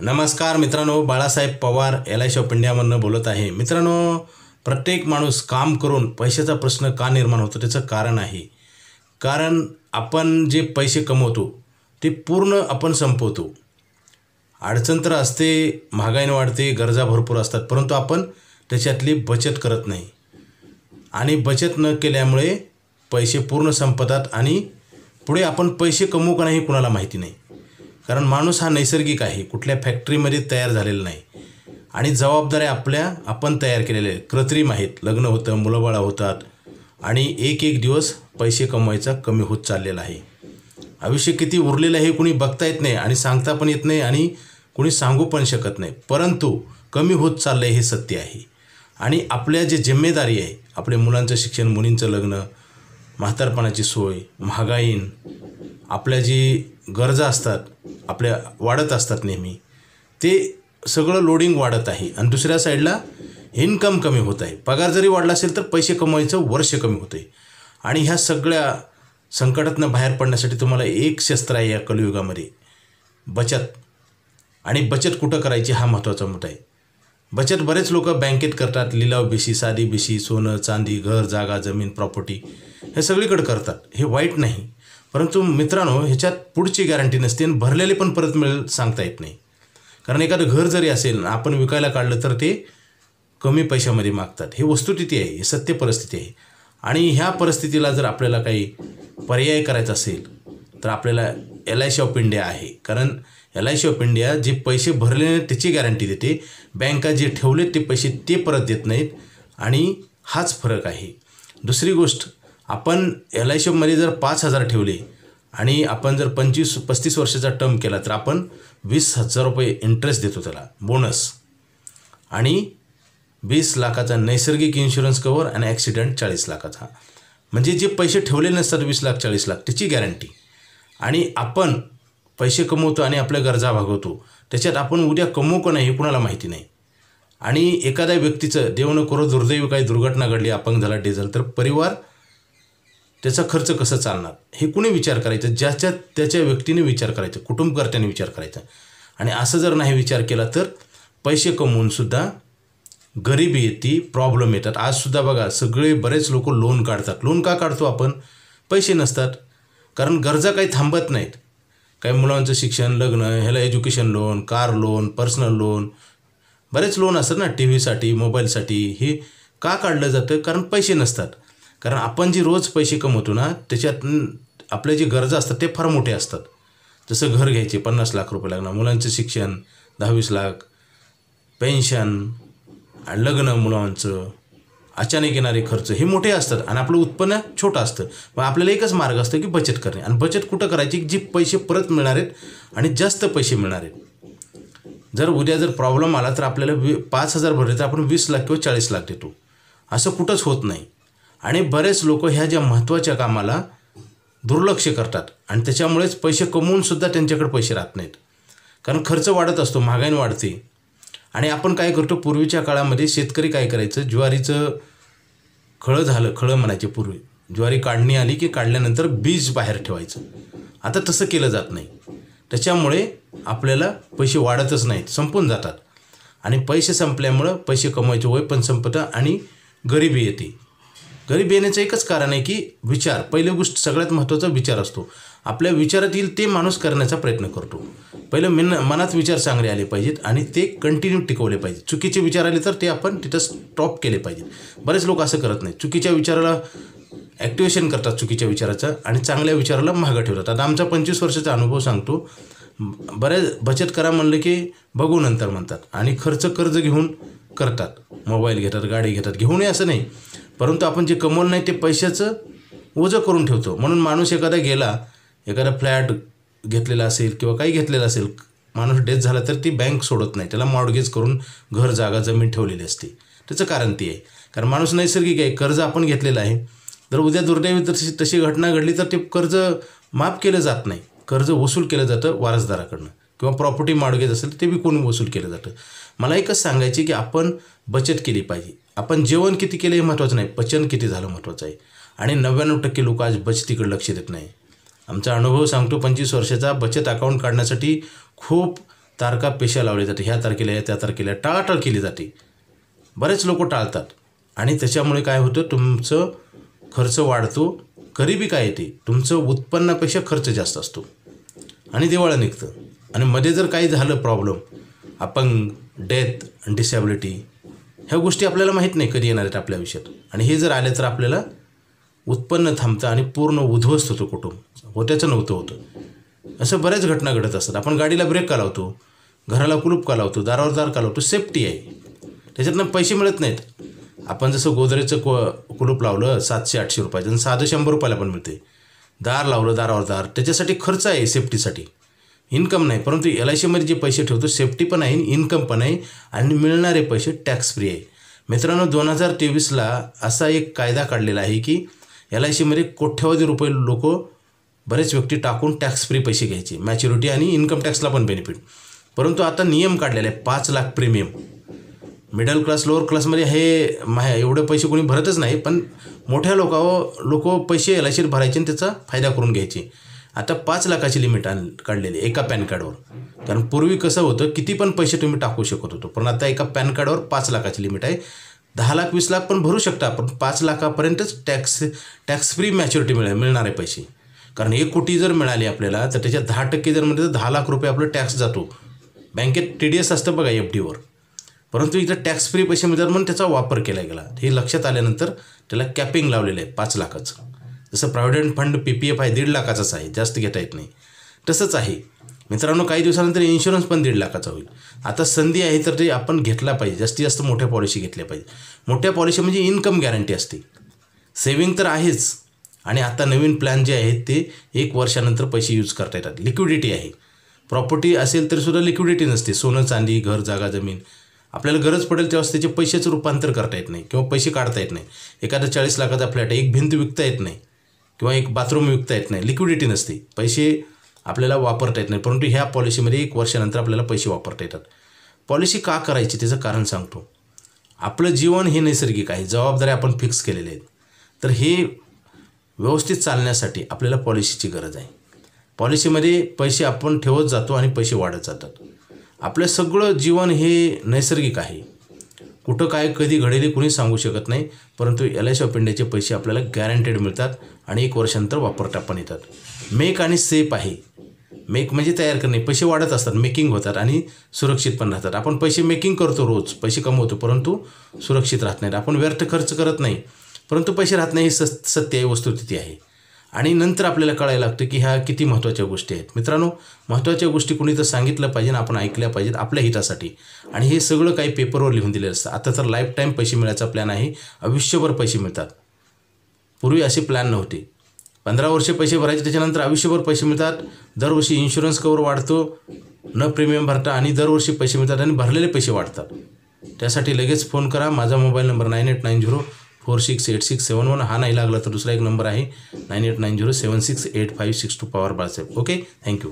नमस्कार मित्रांनो, Balasaheb Pawar LIC of इंडियामधून बोलत आहे। मित्रांनो, प्रत्येक माणूस काम करून पैशाचा प्रश्न का निर्माण होतो त्याचं कारण आहे। कारण आपण जे पैसे कमवतो ते पूर्ण आपण संपवतो। अडचण तर असते, महागाई वाढते, गरजा भरपूर असतात, परंतु आपण त्याच्यातली बचत करत नाही आणि बचत न केल्यामुळे पैसे पूर्ण संपतात आणि पुढे आपण पैसे कमवू का नाही कुणाला माहिती नाही। कारण माणूस हा नैसर्गिक आहे, कुठल्या फॅक्टरीमध्ये तयार झालेला नाही आणि जबाबदाऱ्या आपण तयार केलेल्या आहेत, कृत्रिम आहेत। लग्न होतं, मुलंबाळं होतात आणि एक एक दिवस पैसे कमवायचा कमी होत चाललेला आहे। आयुष्य किती उरलेलं आहे कुणी बघता येत नाही आणि सांगता पण येत नाही आणि कुणी सांगू पण शकत नाही, परंतु कमी होत चाललं आहे हे सत्य आहे। आणि आपल्या जे जिम्मेदारी आहे, आपल्या मुलांचं शिक्षण, मुलींचं लग्न, म्हातारपणाची सोय, महागाईन, आपल्या जी गरजा असतात आपल्या वाढत असतात नेहमी, ते सगळं लोडिंग वाढत आहे आणि दुसऱ्या साईडला इन्कम कमी होत आहे। पगार जरी वाढला असेल तर पैसे कमवायचं वर्ष कमी होतं आहे। आणि ह्या सगळ्या संकटातनं बाहेर पडण्यासाठी तुम्हाला एक शस्त्र आहे या कलियुगामध्ये, बचत। आणि बचत कुठं करायची हा महत्त्वाचा मुद्दा आहे। बचत बरेच लोक बँकेत करतात, लिलाव बेशी, साधी बेशी, सोनं चांदी, घर जागा जमीन प्रॉपर्टी हे सगळीकडे करतात, हे वाईट नाही। परंतु मित्रांनो, ह्याच्यात पुढची गॅरंटी नसते आणि भरलेले पण परत मिळेल सांगता येत नाही। कारण एखादं घर जरी असेल आपण विकायला काढलं तर ते कमी पैशामध्ये मागतात, हे वस्तुस्थिती आहे, हे सत्य परिस्थिती आहे। आणि ह्या परिस्थितीला जर आपल्याला काही पर्याय करायचा असेल तर आपल्याला LIC ऑफ इंडिया आहे। कारण LIC ऑफ इंडिया जे पैसे भरले नाही त्याची गॅरंटी देते, बँका जे ठेवलेत ते पैसे ते परत देत नाहीत आणि हाच फरक आहे। दुसरी गोष्ट, आपण LIC मध्ये जर 5,000 ठेवले आणि आपण जर 25-35 वर्षाचा टर्म केला तर आपण 20,000 रुपये इंटरेस्ट देतो त्याला बोनस, आणि 20 लाखाचा नैसर्गिक इन्शुरन्स कवर आणि ॲक्सिडेंट 40 लाखाचा। म्हणजे जे पैसे ठेवलेले नसतात 20 लाख 40 लाख त्याची गॅरंटी। आणि आपण पैसे कमवतो आणि आपल्या गरजा भागवतो, त्याच्यात आपण उद्या कमवू का नाही हे कुणाला माहिती नाही। आणि एखाद्या व्यक्तीचं देव न करो दुर्दैवी काही दुर्घटना घडली, अपंग झाला, डेथ झालं, तर परिवार त्याचा खर्च कसं चालणार हे कुणी विचार करायचं, त्याच्या व्यक्तीने विचार करायचा, कुटुंबकर्त्याने विचार करायचा। आणि असं जर नाही विचार केला तर पैसे कमवूनसुद्धा गरिबी येते, प्रॉब्लेम येतात। आजसुद्धा बघा बरेच लोक लोन काढतात। लोन का काढतो आपण? पैसे नसतात, कारण गरजा काही थांबत नाहीत। काही मुलांचं शिक्षण, लग्न, ह्याला education loan, car loan, personal loan, बरेच लोन असतात ना, TV साठी, मोबाईलसाठी। हे का काढलं जातं? कारण पैसे नसतात। कारण आपण जी रोज पैसे कमवतो ना त्याच्यात आपल्या जी गरजा असतात ते फार मोठे असतात। जसं घर घ्यायचे 50 लाख रुपये लागणार, मुलांचं शिक्षण 10-20 लाख, पेन्शन, लग्न, मुलांचं अचानक येणारे खर्च हे मोठे असतात आणि आपलं उत्पन्न छोटं असतं। मग आपल्याला एकच मार्ग असतो की बचत करणे। आणि बचत कुठं करायची? जी पैसे परत मिळणार आहेत आणि जास्त पैसे मिळणार आहेत। जर उद्या जर प्रॉब्लेम आला तर आपल्याला 5,000 भरले तर आपण 20 लाख किंवा 40 लाख देतो, असं कुठंच होत नाही। आणि बरेच लोक ह्या ज्या महत्त्वाच्या कामाला दुर्लक्ष करतात आणि त्याच्यामुळेच पैसे कमवूनसुद्धा त्यांच्याकडे पैसे राहत नाहीत। कारण खर्च वाढत असतो, महागाई वाढते। आणि आपण काय करतो, पूर्वीच्या काळामध्ये शेतकरी काय करायचं, ज्वारीचं खळं म्हणायचे पूर्वी, ज्वारी काढणी आली की काढल्यानंतर बीज बाहेर ठेवायचं। आता तसं केलं जात नाही, त्याच्यामुळे आपल्याला पैसे वाढतच नाहीत, संपून जातात। आणि पैसे संपल्यामुळं पैसे कमवायचे वय पण संपतं आणि गरिबी येते। गरिबी येण्याचं एकच कारण आहे की विचार, पहिली गोष्ट सगळ्यात महत्त्वाचा विचार असतो। आपल्या विचारात येईल ते माणूस करण्याचा प्रयत्न करतो। पहिलं मनात विचार चांगले आले पाहिजेत आणि ते कंटिन्यू टिकवले पाहिजेत। चुकीचे विचार आले तर ते आपण तिथं स्टॉप केले पाहिजेत। बरेच लोक असं करत नाही, चुकीच्या विचाराला ॲक्टिवेशन करतात चुकीच्या विचाराचं आणि चांगल्या विचाराला मागं ठेवतात। आता आमचा 25 वर्षाचा अनुभव सांगतो, बरेच बचत करा म्हणलं की बघू नंतर म्हणतात आणि कर्ज घेऊन करतात, मोबाईल घेतात, गाडी घेतात, घेऊन असं नाही, परंतु आपण जे कमवलं नाही ते पैशाचं ओझं करून ठेवतो। म्हणून माणूस एखादा फ्लॅट घेतलेला असेल किंवा काही घेतलेलं असेल, माणूस डेथ झाला तर ती बँक सोडत नाही, त्याला मॉर्गेज करून घर जागा जमीन ठेवलेली असते। त्याचं कारण ते आहे, कारण माणूस नैसर्गिक आहे, कर्ज आपण घेतलेलं आहे, जर उद्या दुर्दैवी तशी घटना घडली तर ते कर्ज माफ केलं जात नाही, कर्ज वसूल केलं जातं वारसदाराकडनं, किंवा प्रॉपर्टी मॉर्गेज असेल ते विकून वसूल केलं जातं। मला एकच सांगायचे की आपण बचत केली पाहिजे। आपण जेवण किती केलं हे महत्त्वाचं नाही, पचन किती झालं महत्त्वाचं आहे। आणि 99% लोक आज बचतीकडे लक्ष देत नाही। आमचा अनुभव सांगतो, 25 वर्षाचा बचत अकाउंट काढण्यासाठी खूप तारखा पेशा लावली जाते, ह्या तारखेला त्या तारखेला टाळाटाळ केली जाते. बरेच लोक टाळतात आणि त्याच्यामुळे काय होतं, तुमचं खर्च वाढतो. गरिबी काय येते, तुमचं उत्पन्नापेक्षा खर्च जास्त असतो आणि दिवाळं निघतं. आणि मध्ये जर काही झालं प्रॉब्लेम, अपंग, डेथ, डिसॅबिलिटी, ह्या गोष्टी आपल्याला माहीत नाही कधी येणार आहेत आपल्या आयुष्यात. आणि हे जर आले तर आपल्याला उत्पन्न थांबतं आणि पूर्ण उद्ध्वस्त होतं कुटुंब, होत्याचं नव्हतं होतं. असं बऱ्याच घटना घडत असतात. आपण गाडीला ब्रेक का लावतो, घराला कुलूप का लावतो, दारावर दार का लावतो, सेफ्टी आहे. त्याच्यातनं पैसे मिळत नाहीत. आपण जसं गोदरेजचं कुलूप लावलं 700-800 रुपयाचं आणि साधं 100 रुपयाला पण मिळते. दार लावलं दारावर दार, त्याच्यासाठी खर्च आहे, सेफ्टीसाठी, इन्कम नाही. परंतु LICमध्ये जे पैसे ठेवतो सेफ्टी पण आहे, इन्कम पण आहे आणि मिळणारे पैसे टॅक्स फ्री आहे. मित्रांनो, 2023ला असा एक कायदा काढलेला आहे की LICमध्ये कोट्यवधी रुपये लोक, बरेच व्यक्ती टाकून टॅक्स फ्री पैसे घ्यायचे, मॅच्युरिटी आणि इन्कम टॅक्सला पण बेनिफिट. परंतु आता नियम काढलेला आहे 5 lakh premium. Middle class, lower क्लासमध्ये हे एवढे पैसे कोणी भरतच नाही, पण मोठ्या लोक पैसे LICत भरायचे आणि त्याचा फायदा करून घ्यायचे. आता 5 लाखाची लिमिट काढलेली एका पॅन कार्डवर. कारण पूर्वी कसं होतं, किती पण पैसे तुम्ही टाकू शकत होतो, पण आता एका पॅन कार्डवर 5 लाखाची लिमिट आहे. 10 लाख 20 लाख पण भरू शकता, पण 5 लाखापर्यंतच टॅक्स फ्री मॅच्युरिटी मिळणारे पैसे. कारण 1 कोटी जर मिळाली आपल्याला तर त्याच्यात 10% जर म्हणजे 10 लाख रुपये आपलं टॅक्स जातो. बँकेत TDS असतं बघा FDवर, परंतु इथं टॅक्स फ्री पैसे मिळतात म्हणून त्याचा वापर केला गेला. हे लक्षात आल्यानंतर त्याला कॅपिंग लावलेलं आहे 5 लाखाचं. जसं प्रॉव्हिडंट फंड PPF आहे 1.5 लाखाचाच आहे, जास्त घेता येत नाही. तसंच आहे मित्रांनो, काही दिवसानंतर इन्शुरन्स पण 1.5 लाखाचा होईल. आता संधी आहे तर ते आपण घेतला पाहिजे. जास्तीत जास्त मोठ्या पॉलिसी घेतल्या पाहिजे. मोठ्या पॉलिसी म्हणजे इन्कम गॅरंटी असते, सेविंग तर आहेच, आणि आता नवीन प्लॅन जे आहेत ते 1 वर्षानंतर पैसे यूज करता येतात. लिक्विडिटी आहे. प्रॉपर्टी असेल तरी सुद्धा लिक्विडिटी नसते. सोनं चांदी, घर, जागा, जमीन, आपल्याला गरज पडेल तेव्हा त्याचे पैशाचं रूपांतर करता येत नाही किंवा पैसे काढता येत नाही. एखादा 40 लाखाचा फ्लॅट आहे, एक भिंत विकता येत नाही किंवा एक बाथरूम विकता येत नाही, लिक्विडिटी नसते, पैसे आपल्याला वापरता येत नाही. परंतु ह्या पॉलिसीमध्ये 1 वर्षानंतर आपल्याला पैसे वापरता येतात. पॉलिसी का करायची त्याचं कारण सांगतो. आपलं जीवन हे नैसर्गिक आहे, जबाबदाऱ्या आपण फिक्स केलेल्या आहेत. तर हे व्यवस्थित चालण्यासाठी आपल्याला पॉलिसीची गरज आहे. पॉलिसीमध्ये पैसे आपण ठेवत जातो आणि पैसे वाढत जातात. आपलं सगळं जीवन हे नैसर्गिक आहे. कुठं काय कधी घडेल कोणी सांगू शकत नाही. परंतु LIC ऑफ इंडियाचे पैसे आपल्याला गॅरंटेड मिळतात आणि 1 वर्षानंतर वापरता पण येतात. मेक आणि सेफ आहे. मेक म्हणजे तयार करणे, पैसे वाढत असतात, मेकिंग होतात आणि सुरक्षित पण राहतात. आपण पैसे मेकिंग करतो, रोज पैसे कमवतो, परंतु सुरक्षित राहत नाहीत. आपण व्यर्थ खर्च करत नाही, परंतु पैसे राहत नाही. हे सत्य आहे, वस्तुस्थिती आहे. आणि नंतर आपल्याला कळायला लागतं की ह्या किती महत्त्वाच्या गोष्टी आहेत. मित्रांनो, महत्त्वाच्या गोष्टी कोणी तर सांगितलं पाहिजे, आपण ऐकल्या पाहिजेत आपल्या हितासाठी. आणि हे सगळं काही पेपरवर लिहून दिलेलं असतं. आता तर लाईफ टाईम पैसे मिळायचा प्लॅन आहे, आयुष्यभर पैसे मिळतात. पूर्वी असे प्लॅन नव्हते. 15 वर्षे पैसे भरायचे, त्याच्यानंतर आयुष्यभर पैसे मिळतात. दरवर्षी इन्शुरन्स कवर वाढतो, न प्रीमियम भरता, आणि दरवर्षी पैसे मिळतात आणि भरलेले पैसे वाढतात. त्यासाठी लगेच फोन करा. माझा मोबाईल नंबर 9890468671. हा नाही लागला तर दुसरा एक नंबर आहे 9890768562 पवार बाळासाहेब. Okay, thank you.